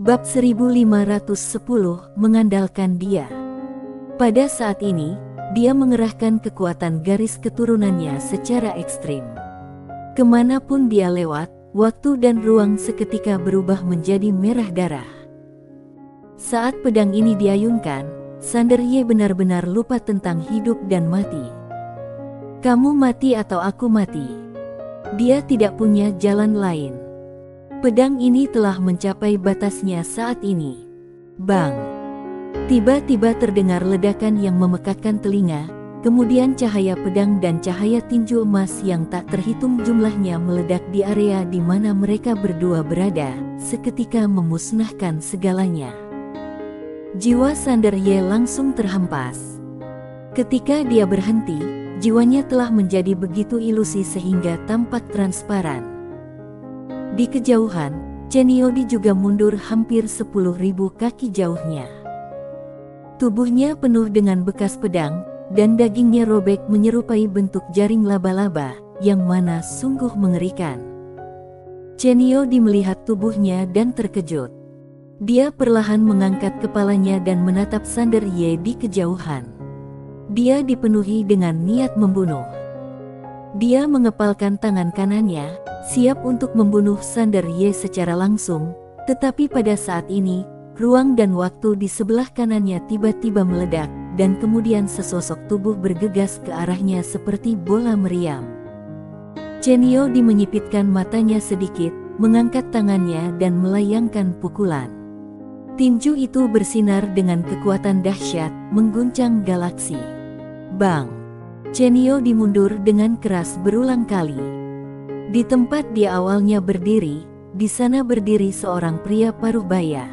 Bab 1510 mengandalkan dia. Pada saat ini, dia mengerahkan kekuatan garis keturunannya secara ekstrim. Kemanapun dia lewat, waktu dan ruang seketika berubah menjadi merah darah. Saat pedang ini diayunkan, Sanderye benar-benar lupa tentang hidup dan mati. Kamu mati atau aku mati. Dia tidak punya jalan lain. Pedang ini telah mencapai batasnya saat ini. Bang! Tiba-tiba terdengar ledakan yang memekakkan telinga, kemudian cahaya pedang dan cahaya tinju emas yang tak terhitung jumlahnya meledak di area di mana mereka berdua berada, seketika memusnahkan segalanya. Jiwa Sanderye langsung terhempas. Ketika dia berhenti, jiwanya telah menjadi begitu ilusi sehingga tampak transparan. Di kejauhan, Cheniyodi juga mundur hampir 10.000 kaki jauhnya. Tubuhnya penuh dengan bekas pedang, dan dagingnya robek menyerupai bentuk jaring laba-laba, yang mana sungguh mengerikan. Cheniyodi melihat tubuhnya dan terkejut. Dia perlahan mengangkat kepalanya dan menatap Sanderye di kejauhan. Dia dipenuhi dengan niat membunuh. Dia mengepalkan tangan kanannya, siap untuk membunuh Sanderye secara langsung, tetapi pada saat ini, ruang dan waktu di sebelah kanannya tiba-tiba meledak, dan kemudian sesosok tubuh bergegas ke arahnya seperti bola meriam. Cheniyodi menyipitkan matanya sedikit, mengangkat tangannya dan melayangkan pukulan. Tinju itu bersinar dengan kekuatan dahsyat, mengguncang galaksi. Bang! Cheniyodi mundur dengan keras berulang kali. Di tempat dia awalnya berdiri, di sana berdiri seorang pria paruh baya.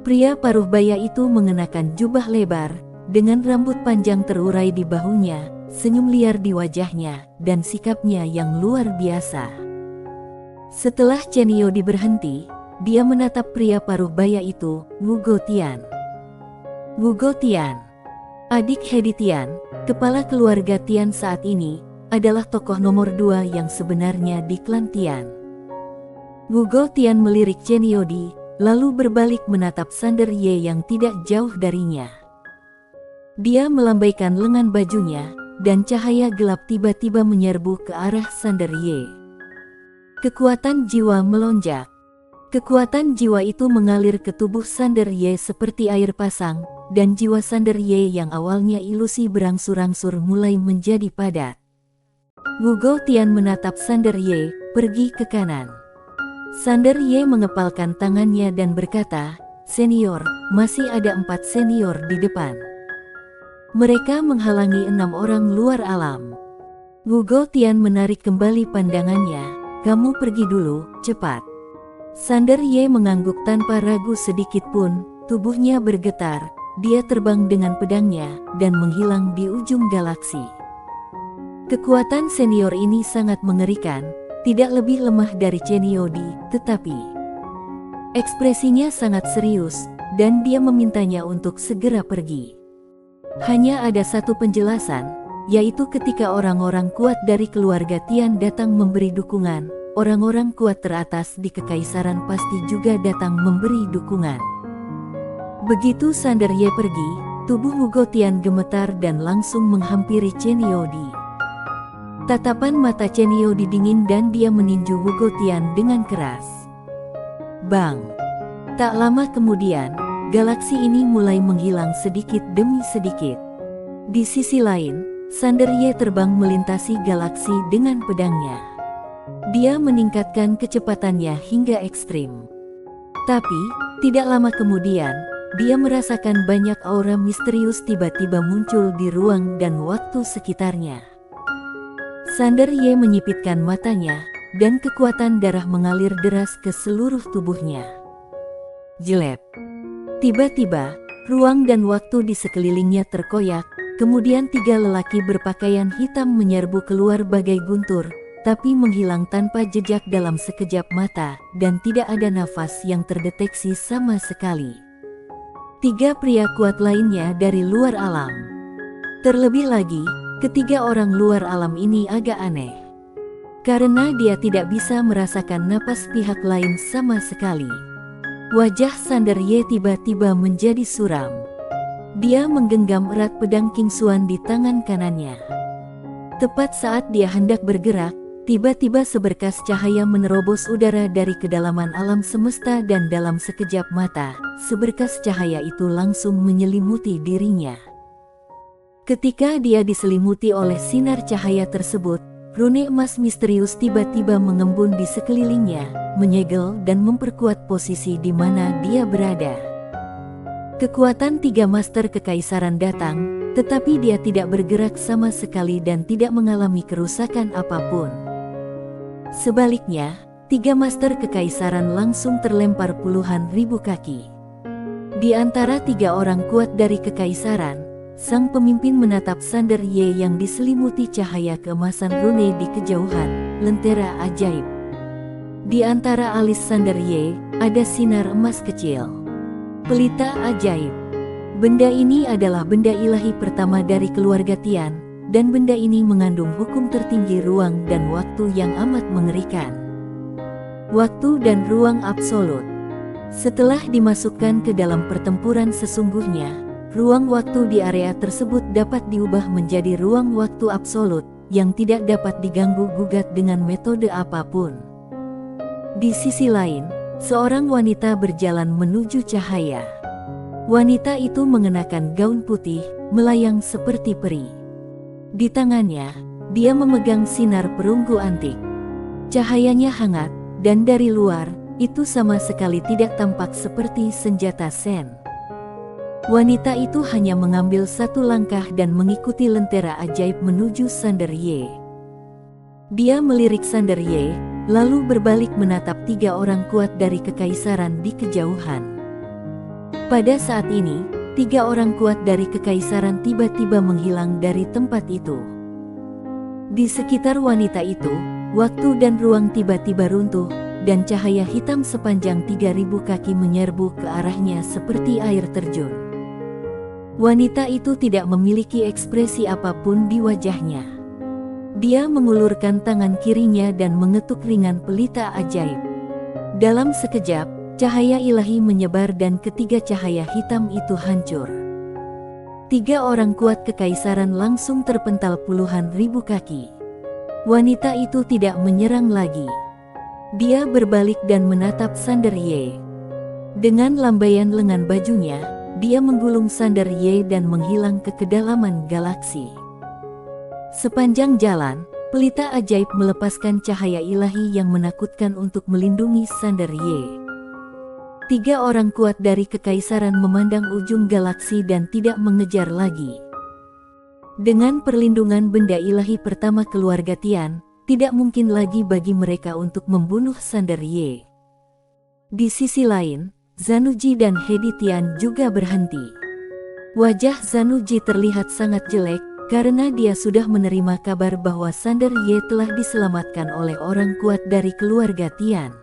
Pria paruh baya itu mengenakan jubah lebar, dengan rambut panjang terurai di bahunya, senyum liar di wajahnya, dan sikapnya yang luar biasa. Setelah Cheniyodi berhenti, dia menatap pria paruh baya itu, Wugo Tian. Wugo Tian, adik Hedi Tian, kepala keluarga Tian saat ini, adalah tokoh nomor 2 yang sebenarnya di klan Tian. Wugo Tian melirik Cheniyodi, lalu berbalik menatap Sanderye yang tidak jauh darinya. Dia melambaikan lengan bajunya, dan cahaya gelap tiba-tiba menyerbu ke arah Sanderye. Kekuatan jiwa melonjak. Kekuatan jiwa itu mengalir ke tubuh Sanderye seperti air pasang, dan jiwa Sanderye yang awalnya ilusi berangsur-angsur mulai menjadi padat. Wugo Tian menatap Sanderye, pergi ke kanan. Sanderye mengepalkan tangannya dan berkata, "Senior, masih ada 4 senior di depan. Mereka menghalangi 6 orang luar alam." Wugo Tian menarik kembali pandangannya, "Kamu pergi dulu, cepat." Sanderye mengangguk tanpa ragu sedikit pun, tubuhnya bergetar, dia terbang dengan pedangnya, dan menghilang di ujung galaksi. Kekuatan senior ini sangat mengerikan, tidak lebih lemah dari Cheniyodi, tetapi ekspresinya sangat serius, dan dia memintanya untuk segera pergi. Hanya ada satu penjelasan, yaitu ketika orang-orang kuat dari keluarga Tian datang memberi dukungan, orang-orang kuat teratas di kekaisaran pasti juga datang memberi dukungan. Begitu Sanderye pergi, tubuh Wugo Tian gemetar dan langsung menghampiri Cheniyodi. Tatapan mata Cheniyodi dingin dan dia meninju Wugo Tian dengan keras. Bang! Tak lama kemudian, galaksi ini mulai menghilang sedikit demi sedikit. Di sisi lain, Sanderye terbang melintasi galaksi dengan pedangnya. Dia meningkatkan kecepatannya hingga ekstrim. Tapi, tidak lama kemudian, dia merasakan banyak aura misterius tiba-tiba muncul di ruang dan waktu sekitarnya. Sanderye menyipitkan matanya, dan kekuatan darah mengalir deras ke seluruh tubuhnya. Jelek. Tiba-tiba, ruang dan waktu di sekelilingnya terkoyak, kemudian 3 lelaki berpakaian hitam menyerbu keluar bagai guntur, tapi menghilang tanpa jejak dalam sekejap mata, dan tidak ada nafas yang terdeteksi sama sekali. 3 pria kuat lainnya dari luar alam. Terlebih lagi, ketiga orang luar alam ini agak aneh. Karena dia tidak bisa merasakan napas pihak lain sama sekali. Wajah Sander Ye tiba-tiba menjadi suram. Dia menggenggam erat pedang King Xuan di tangan kanannya. Tepat saat dia hendak bergerak, tiba-tiba seberkas cahaya menerobos udara dari kedalaman alam semesta dan dalam sekejap mata, seberkas cahaya itu langsung menyelimuti dirinya. Ketika dia diselimuti oleh sinar cahaya tersebut, rune emas misterius tiba-tiba mengembun di sekelilingnya, menyegel dan memperkuat posisi di mana dia berada. Kekuatan 3 Master Kekaisaran datang, tetapi dia tidak bergerak sama sekali dan tidak mengalami kerusakan apapun. Sebaliknya, 3 Master Kekaisaran langsung terlempar puluhan ribu kaki. Di antara 3 orang kuat dari Kekaisaran, sang pemimpin menatap Sander Ye yang diselimuti cahaya keemasan rune di kejauhan, lentera ajaib. Di antara alis Sander Ye, ada sinar emas kecil. Pelita ajaib. Benda ini adalah benda ilahi pertama dari keluarga Tian, dan benda ini mengandung hukum tertinggi ruang dan waktu yang amat mengerikan. Waktu dan ruang absolut. Setelah dimasukkan ke dalam pertempuran sesungguhnya, ruang waktu di area tersebut dapat diubah menjadi ruang waktu absolut, yang tidak dapat diganggu-gugat dengan metode apapun. Di sisi lain, seorang wanita berjalan menuju cahaya. Wanita itu mengenakan gaun putih, melayang seperti peri. Di tangannya, dia memegang sinar perunggu antik. Cahayanya hangat, dan dari luar, itu sama sekali tidak tampak seperti senjata Sen. Wanita itu hanya mengambil satu langkah dan mengikuti lentera ajaib menuju Sander Ye. Dia melirik Sander Ye, lalu berbalik menatap 3 orang kuat dari Kekaisaran di kejauhan. Pada saat ini, 3 orang kuat dari Kekaisaran tiba-tiba menghilang dari tempat itu. Di sekitar wanita itu, waktu dan ruang tiba-tiba runtuh, dan cahaya hitam sepanjang 3000 kaki menyerbu ke arahnya seperti air terjun. Wanita itu tidak memiliki ekspresi apapun di wajahnya. Dia mengulurkan tangan kirinya dan mengetuk ringan pelita ajaib. Dalam sekejap, cahaya ilahi menyebar dan ketiga cahaya hitam itu hancur. 3 orang kuat Kekaisaran langsung terpental puluhan ribu kaki. Wanita itu tidak menyerang lagi. Dia berbalik dan menatap Sander Ye. Dengan lambaian lengan bajunya, dia menggulung Sander Ye dan menghilang ke kedalaman galaksi. Sepanjang jalan, pelita ajaib melepaskan cahaya ilahi yang menakutkan untuk melindungi Sander Ye. 3 orang kuat dari Kekaisaran memandang ujung galaksi dan tidak mengejar lagi. Dengan perlindungan benda ilahi pertama keluarga Tian, tidak mungkin lagi bagi mereka untuk membunuh Sander Ye. Di sisi lain, Zanuji dan Hedi Tian juga berhenti. Wajah Zanuji terlihat sangat jelek, karena dia sudah menerima kabar bahwa Sander Ye telah diselamatkan oleh orang kuat dari keluarga Tian.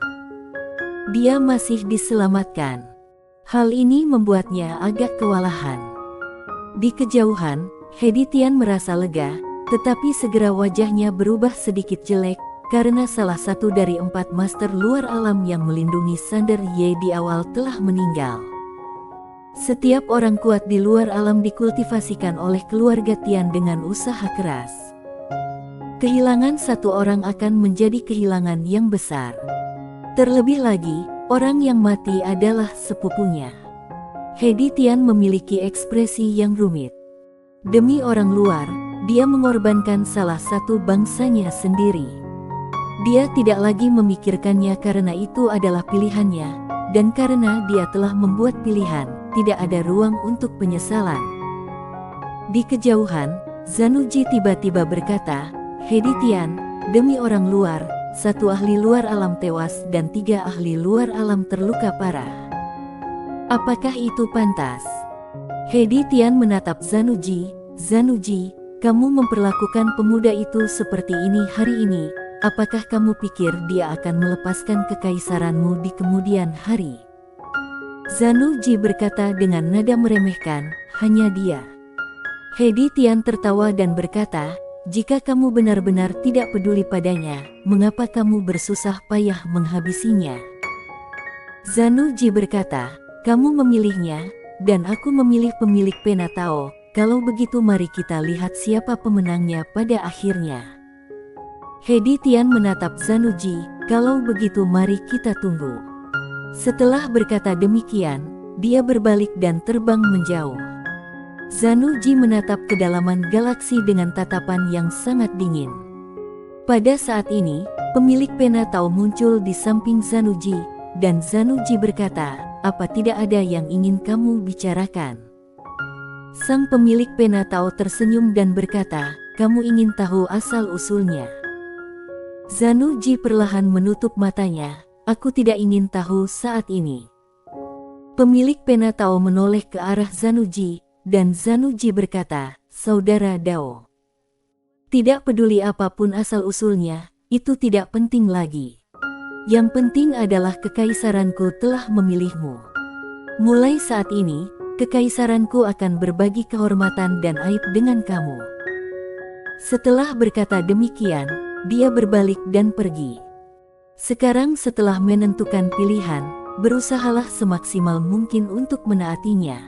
Dia masih diselamatkan. Hal ini membuatnya agak kewalahan. Di kejauhan, Hedi Tian merasa lega, tetapi segera wajahnya berubah sedikit jelek, karena salah satu dari 4 master luar alam yang melindungi Sander Ye di awal telah meninggal. Setiap orang kuat di luar alam dikultivasikan oleh keluarga Tian dengan usaha keras. Kehilangan satu orang akan menjadi kehilangan yang besar. Terlebih lagi, orang yang mati adalah sepupunya. Hedi Tian memiliki ekspresi yang rumit. Demi orang luar, dia mengorbankan salah satu bangsanya sendiri. Dia tidak lagi memikirkannya karena itu adalah pilihannya, dan karena dia telah membuat pilihan, tidak ada ruang untuk penyesalan. Di kejauhan, Zanuji tiba-tiba berkata, Hedi Tian, demi orang luar, 1 ahli luar alam tewas dan 3 ahli luar alam terluka parah. Apakah itu pantas? Hedi Tian menatap Zanuji. Zanuji, kamu memperlakukan pemuda itu seperti ini hari ini. Apakah kamu pikir dia akan melepaskan kekaisaranmu di kemudian hari? Zanuji berkata dengan nada meremehkan, hanya dia. Hedi Tian tertawa dan berkata, jika kamu benar-benar tidak peduli padanya, mengapa kamu bersusah payah menghabisinya? Zanuji berkata, kamu memilihnya, dan aku memilih pemilik pena Tao. Kalau begitu mari kita lihat siapa pemenangnya pada akhirnya. Hedi Tian menatap Zanuji, kalau begitu mari kita tunggu. Setelah berkata demikian, dia berbalik dan terbang menjauh. Zanuji menatap kedalaman galaksi dengan tatapan yang sangat dingin. Pada saat ini, pemilik pena Tao muncul di samping Zanuji, dan Zanuji berkata, apa tidak ada yang ingin kamu bicarakan? Sang pemilik pena Tao tersenyum dan berkata, kamu ingin tahu asal-usulnya? Zanuji perlahan menutup matanya, aku tidak ingin tahu saat ini. Pemilik pena Tao menoleh ke arah Zanuji, dan Zanuji berkata, saudara Dao. Tidak peduli apapun asal-usulnya, itu tidak penting lagi. Yang penting adalah kekaisaranku telah memilihmu. Mulai saat ini, kekaisaranku akan berbagi kehormatan dan aib dengan kamu. Setelah berkata demikian, dia berbalik dan pergi. Sekarang setelah menentukan pilihan, berusahalah semaksimal mungkin untuk menaatinya.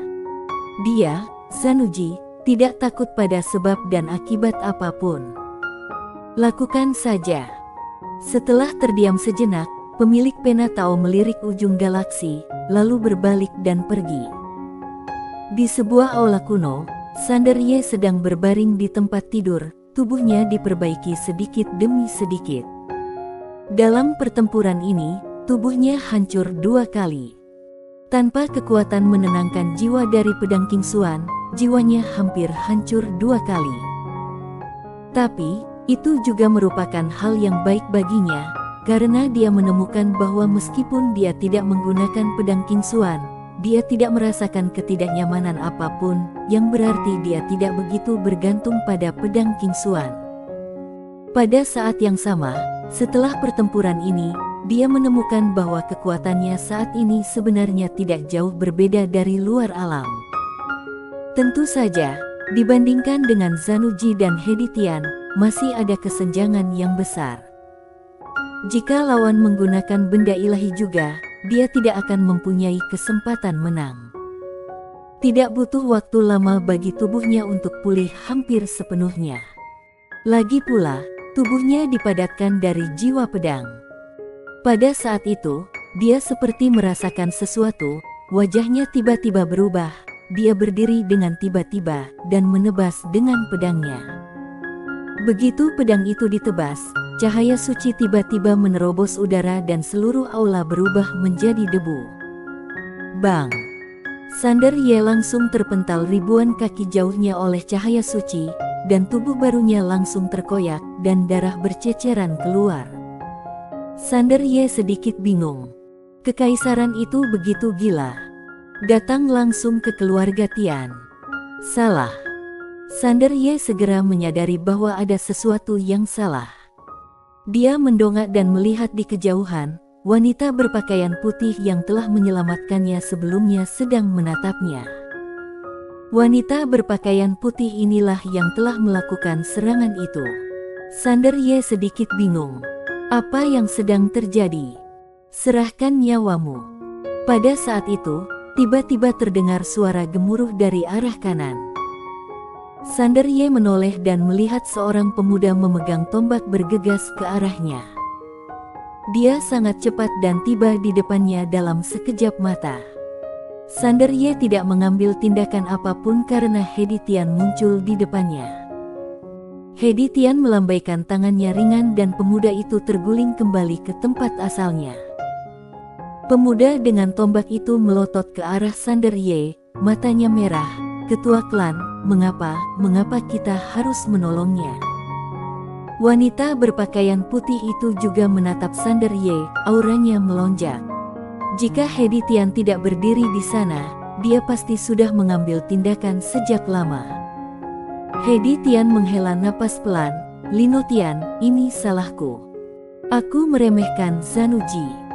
Dia, Zanuji, tidak takut pada sebab dan akibat apapun. Lakukan saja. Setelah terdiam sejenak, pemilik pena Tao melirik ujung galaksi, lalu berbalik dan pergi. Di sebuah aula kuno, Sander Ye sedang berbaring di tempat tidur, tubuhnya diperbaiki sedikit demi sedikit. Dalam pertempuran ini, tubuhnya hancur 2 kali. Tanpa kekuatan menenangkan jiwa dari pedang King Xuan, jiwanya hampir hancur 2 kali. Tapi, itu juga merupakan hal yang baik baginya, karena dia menemukan bahwa meskipun dia tidak menggunakan pedang King Xuan, dia tidak merasakan ketidaknyamanan apapun, yang berarti dia tidak begitu bergantung pada pedang King Xuan. Pada saat yang sama, setelah pertempuran ini, dia menemukan bahwa kekuatannya saat ini sebenarnya tidak jauh berbeda dari luar alam. Tentu saja, dibandingkan dengan Zanuji dan Hedi Tian, masih ada kesenjangan yang besar. Jika lawan menggunakan benda ilahi juga, dia tidak akan mempunyai kesempatan menang. Tidak butuh waktu lama bagi tubuhnya untuk pulih hampir sepenuhnya. Lagi pula, tubuhnya dipadatkan dari jiwa pedang. Pada saat itu, dia seperti merasakan sesuatu, wajahnya tiba-tiba berubah, dia berdiri dengan tiba-tiba dan menebas dengan pedangnya. Begitu pedang itu ditebas, cahaya suci tiba-tiba menerobos udara dan seluruh aula berubah menjadi debu. Bang! Sander Ye langsung terpental ribuan kaki jauhnya oleh cahaya suci, dan tubuh barunya langsung terkoyak dan darah berceceran keluar. Sander Ye sedikit bingung. Kekaisaran itu begitu gila. Datang langsung ke keluarga Tian. Salah. Sander Ye segera menyadari bahwa ada sesuatu yang salah. Dia mendongak dan melihat di kejauhan, wanita berpakaian putih yang telah menyelamatkannya sebelumnya sedang menatapnya. Wanita berpakaian putih inilah yang telah melakukan serangan itu. Sander Ye sedikit bingung. Apa yang sedang terjadi? Serahkan nyawamu. Pada saat itu, tiba-tiba terdengar suara gemuruh dari arah kanan. Sander Ye menoleh dan melihat seorang pemuda memegang tombak bergegas ke arahnya. Dia sangat cepat dan tiba di depannya dalam sekejap mata. Sander Ye tidak mengambil tindakan apapun karena Hedi Tian muncul di depannya. Hedi Tian melambaikan tangannya ringan dan pemuda itu terguling kembali ke tempat asalnya. Pemuda dengan tombak itu melotot ke arah Sander Ye, matanya merah. Ketua klan, mengapa kita harus menolongnya? Wanita berpakaian putih itu juga menatap Sander Ye, auranya melonjak. Jika Hedi Tian tidak berdiri di sana, dia pasti sudah mengambil tindakan sejak lama. Hedi Tian menghela napas pelan, Lino Tian, ini salahku. Aku meremehkan Zanuji.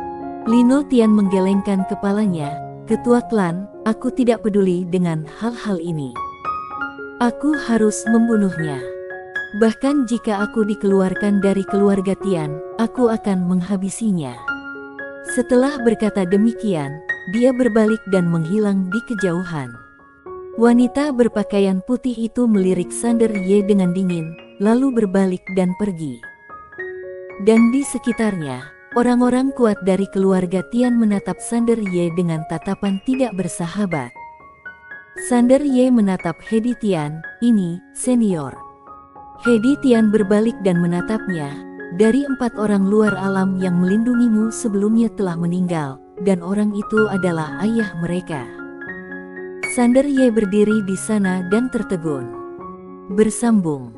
Lino Tian menggelengkan kepalanya, Ketua klan, aku tidak peduli dengan hal-hal ini. Aku harus membunuhnya. Bahkan jika aku dikeluarkan dari keluarga Tian, aku akan menghabisinya. Setelah berkata demikian, dia berbalik dan menghilang di kejauhan. Wanita berpakaian putih itu melirik Sander Ye dengan dingin, lalu berbalik dan pergi. Dan di sekitarnya, orang-orang kuat dari keluarga Tian menatap Sander Ye dengan tatapan tidak bersahabat. Sander Ye menatap Hedi Tian, ini, senior. Hedi Tian berbalik dan menatapnya. Dari 4 orang luar alam yang melindungimu sebelumnya telah meninggal, dan orang itu adalah ayah mereka. Sander Ye berdiri di sana dan tertegun. Bersambung.